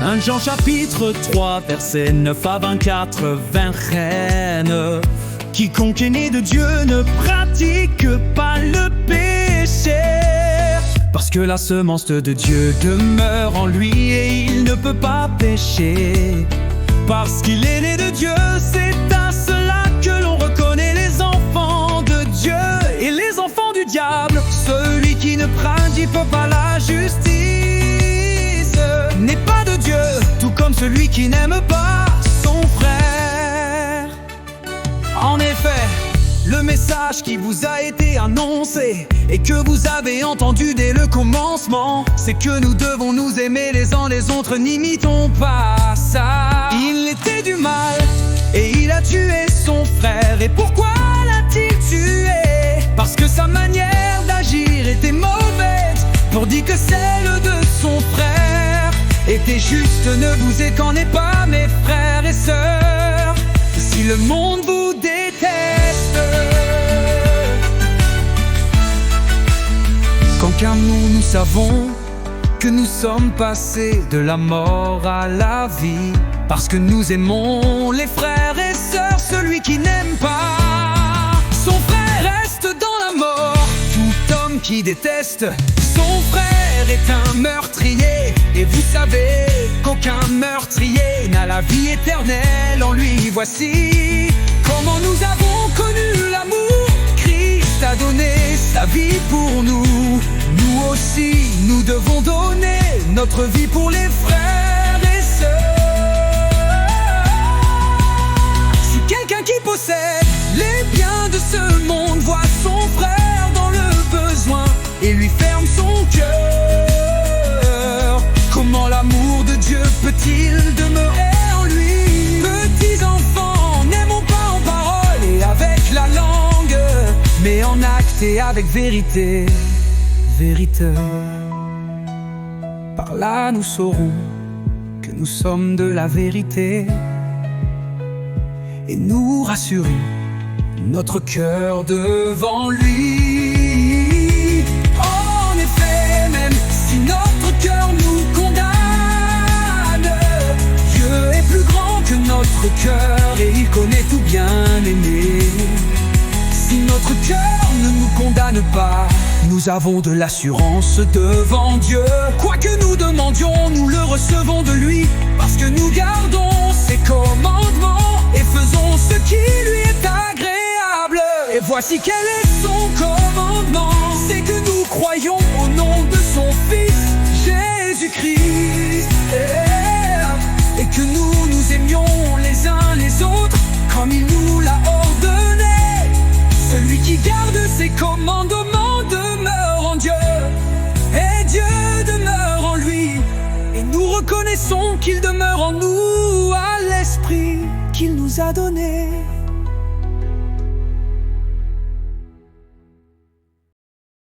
1 Jean chapitre 3 versets 9 à 24, 20 reine. Quiconque est né de Dieu ne pratique pas le péché, parce que la semence de Dieu demeure en lui et il ne peut pas pécher. Parce qu'il est né de Dieu, c'est à cela que l'on reconnaît les enfants de Dieu et les enfants du diable. Celui qui ne pratique pas la justice n'est pas de Dieu, tout comme celui qui n'aime pas son frère. En effet, le message qui vous a été annoncé et que vous avez entendu dès le commencement, c'est que nous devons nous aimer les uns les autres, n'imitons pas ça. Il était du mal et il a tué son frère. Et pourquoi l'a-t-il tué? Parce que sa manière d'agir était mauvaise, pour dire que celle de son frère était juste. Ne vous écornez pas, mes frères et sœurs, si le monde vous déteste. Car nous savons que nous sommes passés de la mort à la vie, parce que nous aimons les frères et sœurs. Celui qui n'aime pas son frère reste dans la mort. Tout homme qui déteste son frère est un meurtrier. Et vous savez qu'aucun meurtrier n'a la vie éternelle en lui. Voici comment nous avons connu l'amour. Christ a donné sa vie pour nous. Nous aussi, nous devons donner notre vie pour les frères et sœurs. Si quelqu'un qui possède les biens de ce monde voit son frère dans le besoin et lui ferme son cœur, comment l'amour de Dieu peut-il demeurer en lui? Petits enfants, n'aimons pas en parole et avec la langue, mais en acte et avec vérité. Par là nous saurons que nous sommes de la vérité et nous rassurons notre cœur devant lui. En effet, même si notre cœur nous condamne, Dieu est plus grand que notre cœur et il connaît tout bien aimé. Si notre cœur ne nous condamne pas, nous avons de l'assurance devant Dieu. Quoi que nous demandions, nous le recevons de lui, parce que nous gardons ses commandements et faisons ce qui lui est agréable. Et voici quel est son commandement, c'est que nous croyons au nom de son Fils Jésus-Christ, et que nous nous aimions les uns les autres comme il nous l'a ordonné. Celui qui garde ses commandements demeure en Dieu, et Dieu demeure en lui. Et nous reconnaissons qu'il demeure en nous à l'Esprit qu'il nous a donné.